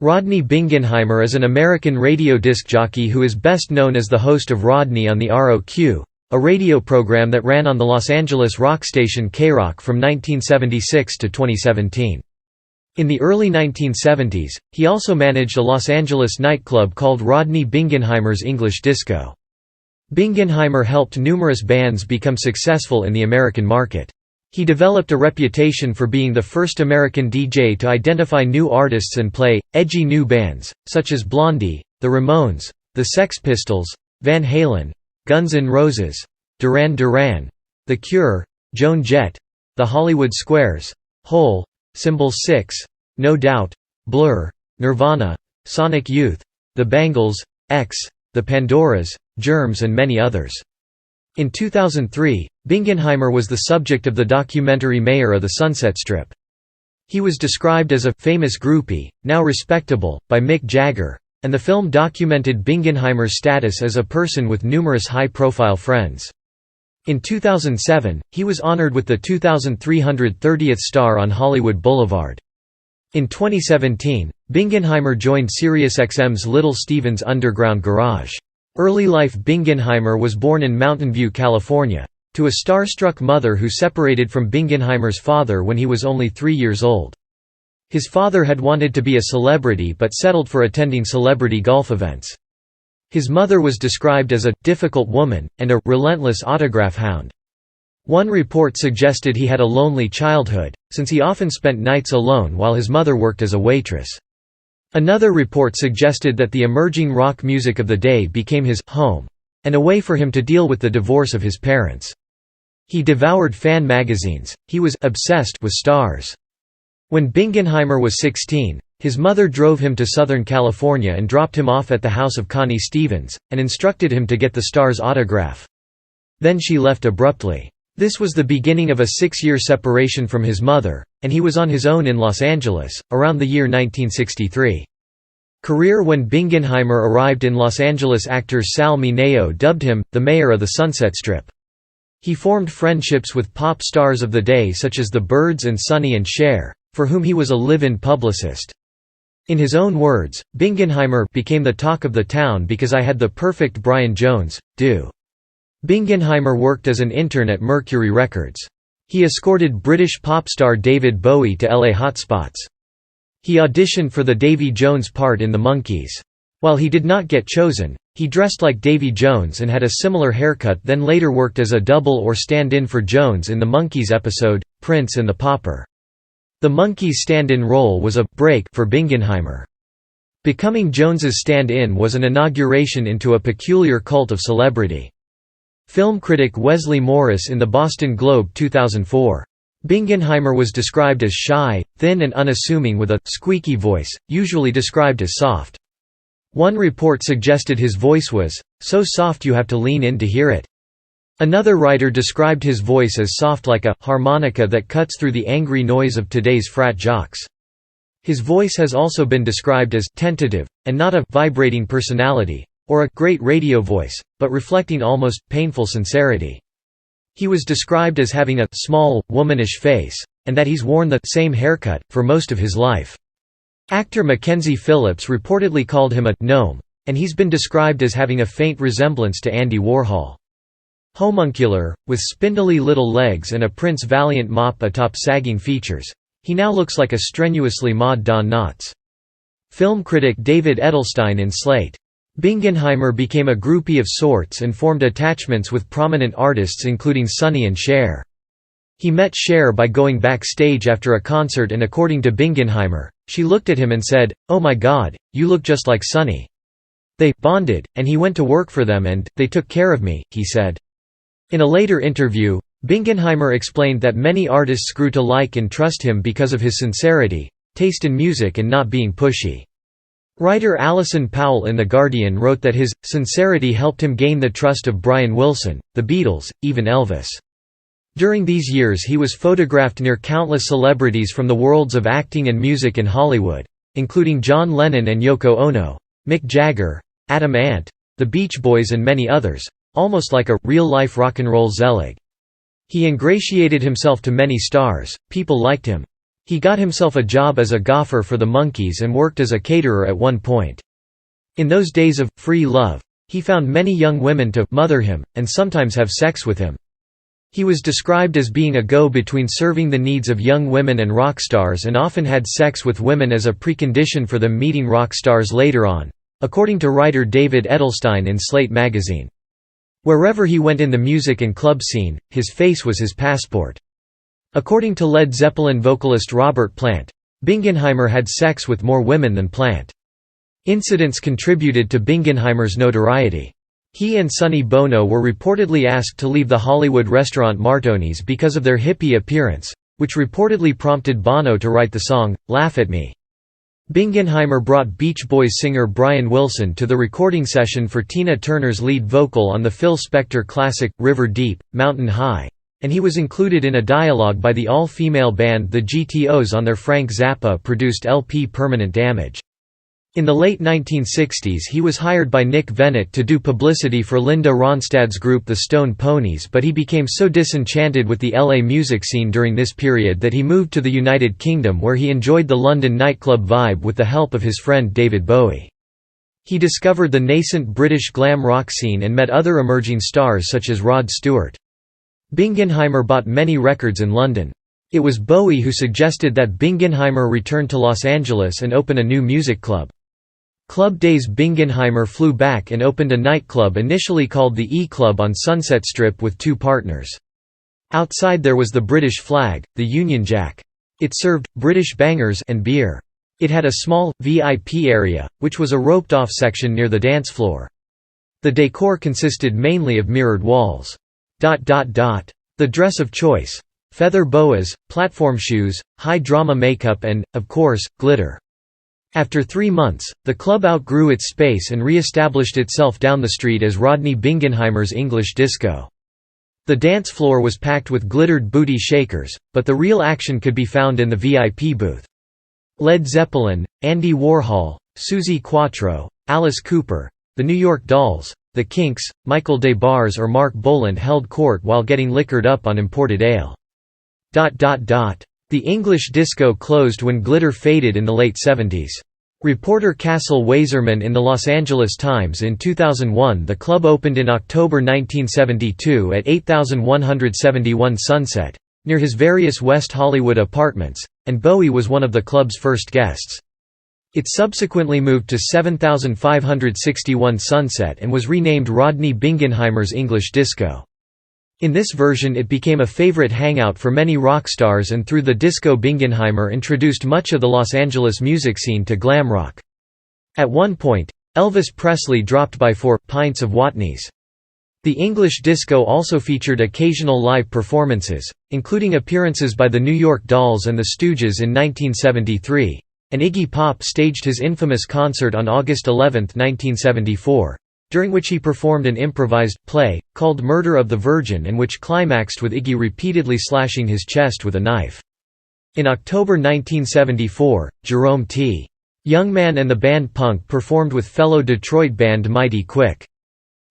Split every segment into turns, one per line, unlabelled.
Rodney Bingenheimer is an American radio disc jockey who is best known as the host of Rodney on the KROQ, a radio program that ran on the Los Angeles rock station KROQ from 1976 to 2017. In the early 1970s, he also managed a Los Angeles nightclub called Rodney Bingenheimer's English Disco. Bingenheimer helped numerous bands become successful in the American market. He developed a reputation for being the first American DJ to identify new artists and play edgy new bands, such as Blondie, the Ramones, the Sex Pistols, Van Halen, Guns N' Roses, Duran Duran, The Cure, Joan Jett, the Hollywood Squares, Hole, Symbol 6, No Doubt, Blur, Nirvana, Sonic Youth, the Bangles, X, the Pandoras, Germs and many others. In 2003, Bingenheimer was the subject of the documentary Mayor of the Sunset Strip. He was described as a «famous groupie, now respectable», by Mick Jagger, and the film documented Bingenheimer's status as a person with numerous high-profile friends. In 2007, he was honored with the 2,330th star on Hollywood Boulevard. In 2017, Bingenheimer joined SiriusXM's Little Steven's Underground Garage. Early life. Bingenheimer was born in Mountain View, California, to a starstruck mother who separated from Bingenheimer's father when he was only 3 years old. His father had wanted to be a celebrity but settled for attending celebrity golf events. His mother was described as a «difficult woman» and a «relentless autograph hound». One report suggested he had a lonely childhood, since he often spent nights alone while his mother worked as a waitress. Another report suggested that the emerging rock music of the day became his home and a way for him to deal with the divorce of his parents. He devoured fan magazines. He was obsessed with stars. When Bingenheimer was 16, his mother drove him to Southern California and dropped him off at the house of Connie Stevens, and instructed him to get the star's autograph. Then she left abruptly. This was the beginning of a 6-year separation from his mother, and he was on his own in Los Angeles, around the year 1963. Career. When Bingenheimer arrived in Los Angeles, actor Sal Mineo dubbed him, the Mayor of the Sunset Strip. He formed friendships with pop stars of the day such as the Byrds and Sonny and Cher, for whom he was a live-in publicist. In his own words, Bingenheimer became the talk of the town because I had the perfect Brian Jones, do. Bingenheimer worked as an intern at Mercury Records. He escorted British pop star David Bowie to LA hotspots. He auditioned for the Davy Jones part in The Monkees. While he did not get chosen, he dressed like Davy Jones and had a similar haircut, then later worked as a double or stand-in for Jones in the Monkees episode, Prince and the Pauper. The Monkees stand-in role was a «break» for Bingenheimer. Becoming Jones's stand-in was an inauguration into a peculiar cult of celebrity. Film critic Wesley Morris in the Boston Globe 2004. Bingenheimer was described as shy, thin and unassuming with a «squeaky voice», usually described as soft. One report suggested his voice was «so soft you have to lean in to hear it». Another writer described his voice as soft like a «harmonica that cuts through the angry noise of today's frat jocks». His voice has also been described as «tentative», and not a «vibrating personality» or a «great radio voice», but reflecting almost painful sincerity. He was described as having a «small, womanish face», and that he's worn the «same haircut» for most of his life. Actor Mackenzie Phillips reportedly called him a «gnome», and he's been described as having a faint resemblance to Andy Warhol. Homuncular, with spindly little legs and a Prince Valiant mop atop sagging features, he now looks like a strenuously Maud Don Knotts. Film critic David Edelstein in Slate. Bingenheimer became a groupie of sorts and formed attachments with prominent artists including Sonny and Cher. He met Cher by going backstage after a concert, and according to Bingenheimer, she looked at him and said, "Oh my God, you look just like Sonny." They bonded, and he went to work for them and they took care of me, he said. In a later interview, Bingenheimer explained that many artists grew to like and trust him because of his sincerity, taste in music and not being pushy. Writer Alison Powell in The Guardian wrote that his sincerity helped him gain the trust of Brian Wilson, the Beatles, even Elvis. During these years he was photographed near countless celebrities from the worlds of acting and music in Hollywood, including John Lennon and Yoko Ono, Mick Jagger, Adam Ant, the Beach Boys and many others, almost like a real-life rock and roll zealot. He ingratiated himself to many stars, people liked him. He got himself a job as a gaffer for the Monkees and worked as a caterer at one point. In those days of free love, he found many young women to mother him, and sometimes have sex with him. He was described as being a go-between serving the needs of young women and rock stars, and often had sex with women as a precondition for them meeting rock stars later on, according to writer David Edelstein in Slate magazine. Wherever he went in the music and club scene, his face was his passport. According to Led Zeppelin vocalist Robert Plant, Bingenheimer had sex with more women than Plant. Incidents contributed to Bingenheimer's notoriety. He and Sonny Bono were reportedly asked to leave the Hollywood restaurant Martoni's because of their hippie appearance, which reportedly prompted Bono to write the song, "Laugh at Me." Bingenheimer brought Beach Boys singer Brian Wilson to the recording session for Tina Turner's lead vocal on the Phil Spector classic, River Deep, Mountain High, and he was included in a dialogue by the all-female band The GTOs on their Frank Zappa-produced LP Permanent Damage. In the late 1960s he was hired by Nick Vennett to do publicity for Linda Ronstadt's group The Stone Ponies, but he became so disenchanted with the LA music scene during this period that he moved to the United Kingdom, where he enjoyed the London nightclub vibe with the help of his friend David Bowie. He discovered the nascent British glam rock scene and met other emerging stars such as Rod Stewart. Bingenheimer bought many records in London. It was Bowie who suggested that Bingenheimer return to Los Angeles and open a new music club. Club Days. Bingenheimer flew back and opened a nightclub initially called the E-Club on Sunset Strip with 2 partners. Outside there was the British flag, the Union Jack. It served British bangers and beer. It had a small, VIP area, which was a roped-off section near the dance floor. The decor consisted mainly of mirrored walls. The dress of choice: feather boas, platform shoes, high drama makeup and, of course, glitter. After 3 months, the club outgrew its space and re-established itself down the street as Rodney Bingenheimer's English Disco. The dance floor was packed with glittered booty shakers, but the real action could be found in the VIP booth. Led Zeppelin, Andy Warhol, Suzi Quatro, Alice Cooper, the New York Dolls, the Kinks, Michael DeBar's or Mark Boland held court while getting liquored up on imported ale. The English disco closed when glitter faded in the late 70s. Reporter Castle Waserman in the Los Angeles Times in 2001. The club opened in October 1972 at 8171 Sunset, near his various West Hollywood apartments, and Bowie was one of the club's first guests. It subsequently moved to 7561 Sunset and was renamed Rodney Bingenheimer's English Disco. In this version it became a favorite hangout for many rock stars, and through the disco Bingenheimer introduced much of the Los Angeles music scene to glam rock. At one point, Elvis Presley dropped by 4 pints of Watney's. The English disco also featured occasional live performances, including appearances by the New York Dolls and the Stooges in 1973. And Iggy Pop staged his infamous concert on August 11, 1974, during which he performed an improvised play, called Murder of the Virgin, and which climaxed with Iggy repeatedly slashing his chest with a knife. In October 1974, Jerome T. Youngman and the band Punk performed with fellow Detroit band Mighty Quick.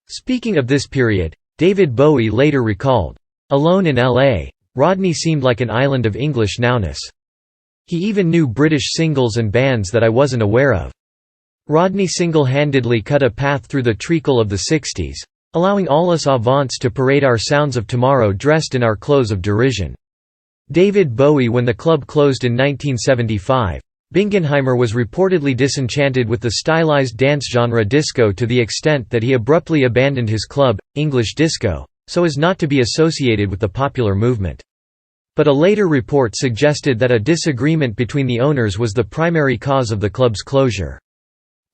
Speaking of this period, David Bowie later recalled, "Alone in L.A., Rodney seemed like an island of English nowness. He even knew British singles and bands that I wasn't aware of. Rodney single-handedly cut a path through the treacle of the 60s, allowing all us avants to parade our sounds of tomorrow dressed in our clothes of derision." David Bowie. When the club closed in 1975, Bingenheimer was reportedly disenchanted with the stylized dance genre disco to the extent that he abruptly abandoned his club, English Disco, so as not to be associated with the popular movement. But a later report suggested that a disagreement between the owners was the primary cause of the club's closure.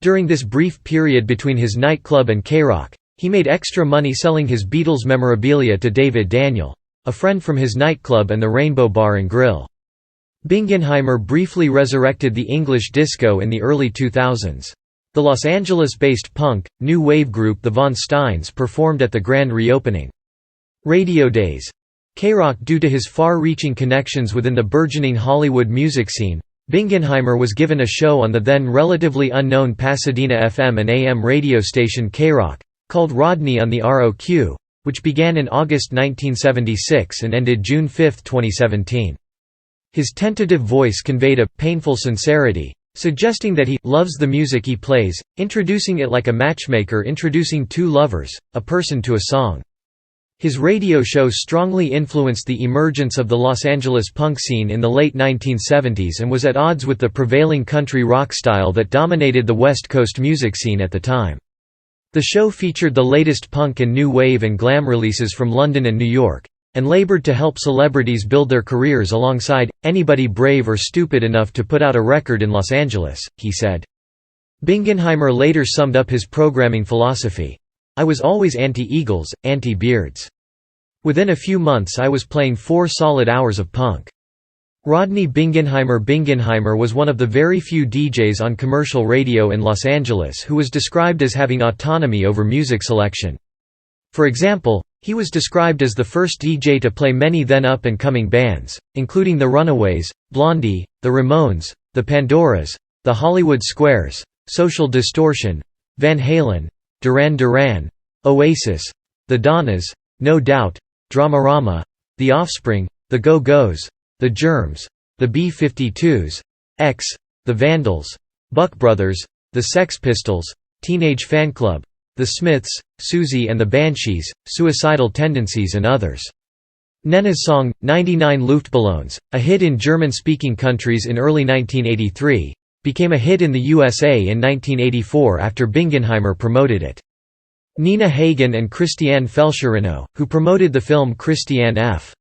During this brief period between his nightclub and KROQ, he made extra money selling his Beatles memorabilia to David Daniel, a friend from his nightclub and the Rainbow Bar and Grill. Bingenheimer briefly resurrected the English disco in the early 2000s. The Los Angeles-based punk, new wave group the Von Steins performed at the grand reopening. Radio Days. KROQ. Due to his far-reaching connections within the burgeoning Hollywood music scene, Bingenheimer was given a show on the then relatively unknown Pasadena FM and AM radio station KROQ, called Rodney on the KROQ, which began in August 1976 and ended June 5, 2017. His tentative voice conveyed a painful sincerity, suggesting that he loves the music he plays, introducing it like a matchmaker introducing two lovers, a person to a song. His radio show strongly influenced the emergence of the Los Angeles punk scene in the late 1970s and was at odds with the prevailing country rock style that dominated the West Coast music scene at the time. The show featured the latest punk and new wave and glam releases from London and New York, and labored to help celebrities build their careers alongside anybody brave or stupid enough to put out a record in Los Angeles, he said. Bingenheimer later summed up his programming philosophy. I was always anti-Eagles, anti-Beards. Within a few months I was playing 4 solid hours of punk. Rodney Bingenheimer was one of the very few DJs on commercial radio in Los Angeles who was described as having autonomy over music selection. For example, he was described as the first DJ to play many then up-and-coming bands, including the Runaways, Blondie, the Ramones, the Pandoras, the Hollywood Squares, Social Distortion, Van Halen, Duran Duran, Oasis, the Donnas, No Doubt, Dramarama, The Offspring, The Go-Go's, the Germs, the B-52s, X, the Vandals, Buck Brothers, the Sex Pistols, Teenage Fanclub, the Smiths, Susie and the Banshees, Suicidal Tendencies and others. Nena's song, 99 Luftballons, a hit in German-speaking countries in early 1983, became a hit in the USA in 1984 after Bingenheimer promoted it. Nina Hagen and Christiane Felcherino, who promoted the film Christiane F.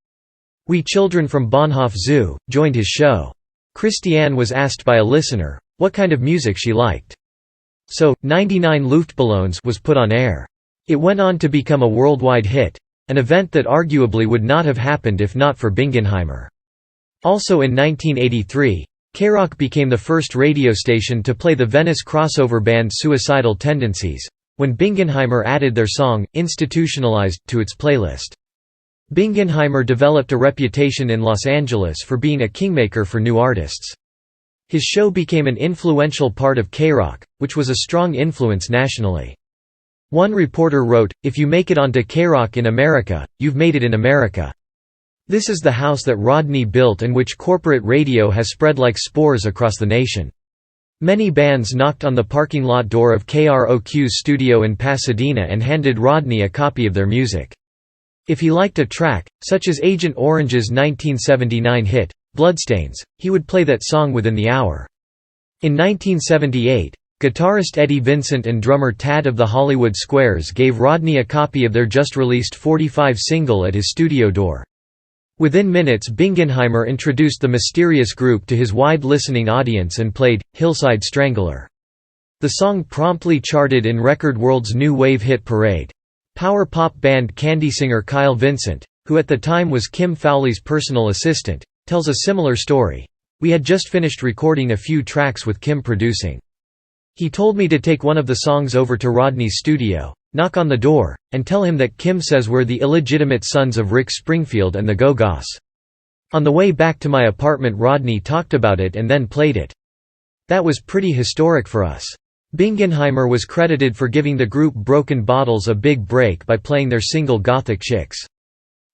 We Children from Bahnhof Zoo, joined his show. Christiane was asked by a listener what kind of music she liked. So, 99 Luftballons was put on air. It went on to become a worldwide hit, an event that arguably would not have happened if not for Bingenheimer. Also in 1983, KROQ became the first radio station to play the Venice crossover band Suicidal Tendencies, when Bingenheimer added their song, Institutionalized, to its playlist. Bingenheimer developed a reputation in Los Angeles for being a kingmaker for new artists. His show became an influential part of KROQ, which was a strong influence nationally. One reporter wrote, "If you make it onto KROQ in America, you've made it in America." This is the house that Rodney built and which corporate radio has spread like spores across the nation. Many bands knocked on the parking lot door of KROQ's studio in Pasadena and handed Rodney a copy of their music. If he liked a track, such as Agent Orange's 1979 hit, Bloodstains, he would play that song within the hour. In 1978, guitarist Eddie Vincent and drummer Tad of the Hollywood Squares gave Rodney a copy of their just-released 45 single at his studio door. Within minutes Bingenheimer introduced the mysterious group to his wide listening audience and played, Hillside Strangler. The song promptly charted in Record World's New Wave hit parade. Power pop band Candy singer Kyle Vincent, who at the time was Kim Fowley's personal assistant, tells a similar story. "We had just finished recording a few tracks with Kim producing. He told me to take one of the songs over to Rodney's studio, knock on the door, and tell him that Kim says we're the illegitimate sons of Rick Springfield and the Go-Go's. On the way back to my apartment Rodney talked about it and then played it. That was pretty historic for us." Bingenheimer was credited for giving the group Broken Bottles a big break by playing their single Gothic Chicks.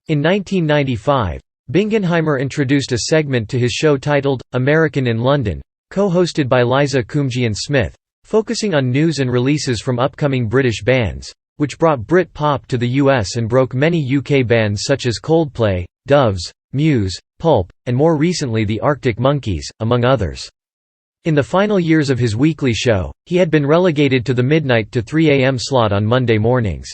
In 1995, Bingenheimer introduced a segment to his show titled, American in London, co-hosted by Liza Kumjian-Smith, focusing on news and releases from upcoming British bands, which brought Brit pop to the US and broke many UK bands such as Coldplay, Doves, Muse, Pulp, and more recently the Arctic Monkeys, among others. In the final years of his weekly show, he had been relegated to the midnight to 3 a.m. slot on Monday mornings.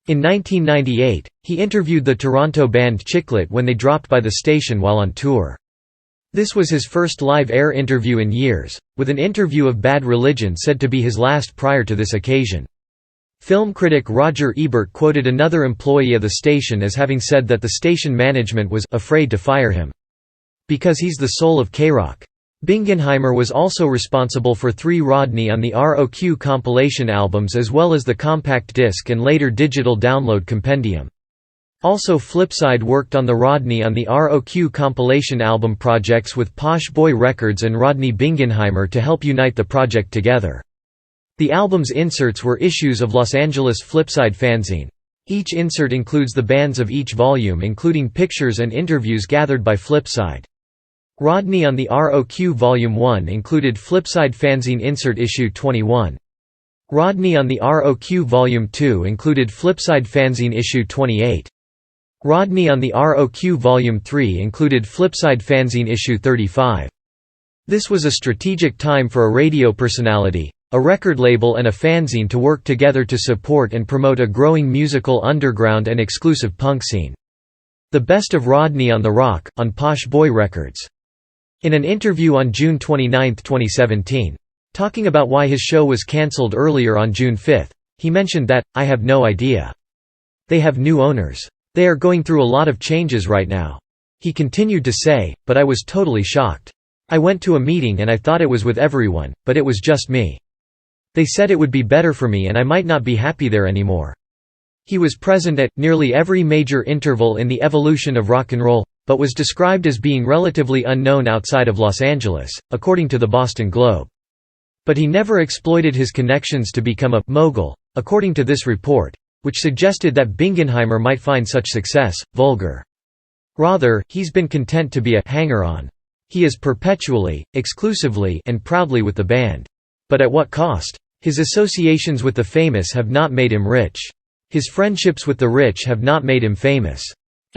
In 1998, he interviewed the Toronto band Chiclet when they dropped by the station while on tour. This was his first live-air interview in years, with an interview of Bad Religion said to be his last prior to this occasion. Film critic Roger Ebert quoted another employee of the station as having said that the station management was afraid to fire him. Because he's the soul of KROQ. Bingenheimer was also responsible for 3 Rodney on the KROQ compilation albums as well as the compact disc and later digital download compendium. Also Flipside worked on the Rodney on the KROQ compilation album projects with Posh Boy Records and Rodney Bingenheimer to help unite the project together. The album's inserts were issues of Los Angeles Flipside fanzine. Each insert includes the bands of each volume including pictures and interviews gathered by Flipside. Rodney on the ROQ Volume 1 included Flipside Fanzine Insert Issue 21. Rodney on the ROQ Volume 2 included Flipside Fanzine Issue 28. Rodney on the ROQ Volume 3 included Flipside Fanzine Issue 35. This was a strategic time for a radio personality, a record label and a fanzine to work together to support and promote a growing musical underground and exclusive punk scene. The Best of Rodney on the Rock, on Posh Boy Records. In an interview on June 29, 2017, talking about why his show was cancelled earlier on June 5, he mentioned that, "I have no idea. They have new owners. They are going through a lot of changes right now." He continued to say, "But I was totally shocked. I went to a meeting and I thought it was with everyone, but it was just me. They said it would be better for me and I might not be happy there anymore." He was present at nearly every major interval in the evolution of rock and roll, but was described as being relatively unknown outside of Los Angeles, according to the Boston Globe. But he never exploited his connections to become a mogul, according to this report, which suggested that Bingenheimer might find such success vulgar. Rather, he's been content to be a hanger-on. He is perpetually, exclusively, and proudly with the band. But at what cost? His associations with the famous have not made him rich. His friendships with the rich have not made him famous.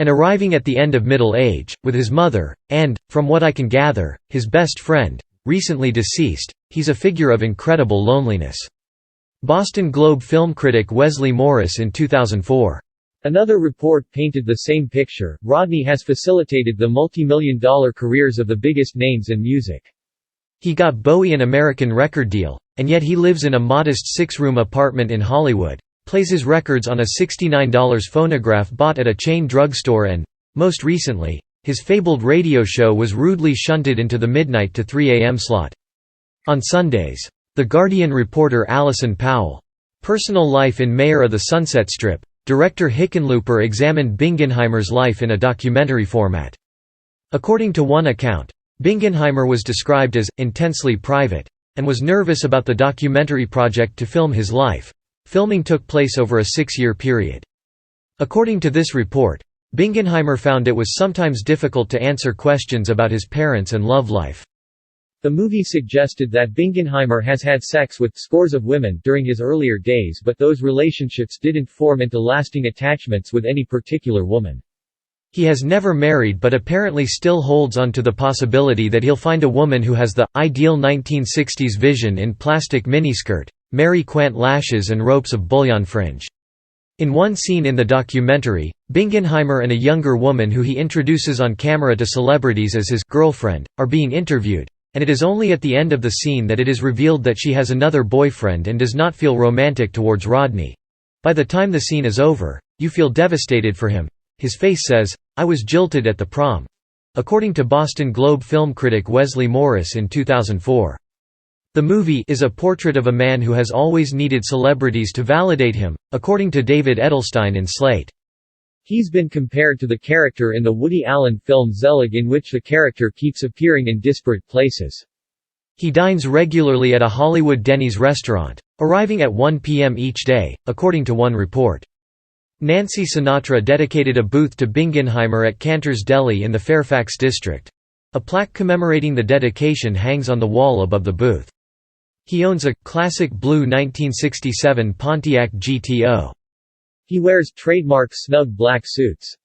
And arriving at the end of middle age, with his mother, and, from what I can gather, his best friend, recently deceased, he's a figure of incredible loneliness. Boston Globe film critic Wesley Morris in 2004. Another report painted the same picture. Rodney has facilitated the multi-million-dollar careers of the biggest names in music. He got Bowie an American record deal, and yet he lives in a modest six-room apartment in Hollywood, plays his records on a $69 phonograph bought at a chain drugstore and, most recently, his fabled radio show was rudely shunted into the midnight to 3 a.m. slot. On Sundays. The Guardian reporter Alison Powell. Personal life in Mayor of the Sunset Strip. Director Hickenlooper examined Bingenheimer's life in a documentary format. According to one account, Bingenheimer was described as intensely private, and was nervous about the documentary project to film his life. Filming took place over a 6-year period. According to this report, Bingenheimer found it was sometimes difficult to answer questions about his parents and love life. The movie suggested that Bingenheimer has had sex with scores of women during his earlier days, but those relationships didn't form into lasting attachments with any particular woman. He has never married but apparently still holds on to the possibility that he'll find a woman who has the ideal 1960s vision in plastic miniskirt, Mary Quant lashes and ropes of bullion fringe. In one scene in the documentary, Bingenheimer and a younger woman who he introduces on camera to celebrities as his girlfriend, are being interviewed, and it is only at the end of the scene that it is revealed that she has another boyfriend and does not feel romantic towards Rodney. By the time the scene is over, you feel devastated for him. His face says, "I was jilted at the prom," according to Boston Globe film critic Wesley Morris in 2004. The movie is a portrait of a man who has always needed celebrities to validate him, according to David Edelstein in Slate. He's been compared to the character in the Woody Allen film Zelig, in which the character keeps appearing in disparate places. He dines regularly at a Hollywood Denny's restaurant, arriving at 1 p.m. each day, according to one report. Nancy Sinatra dedicated a booth to Bingenheimer at Cantor's Deli in the Fairfax district. A plaque commemorating the dedication hangs on the wall above the booth. He owns a classic blue 1967 Pontiac GTO. He wears trademark snug black suits.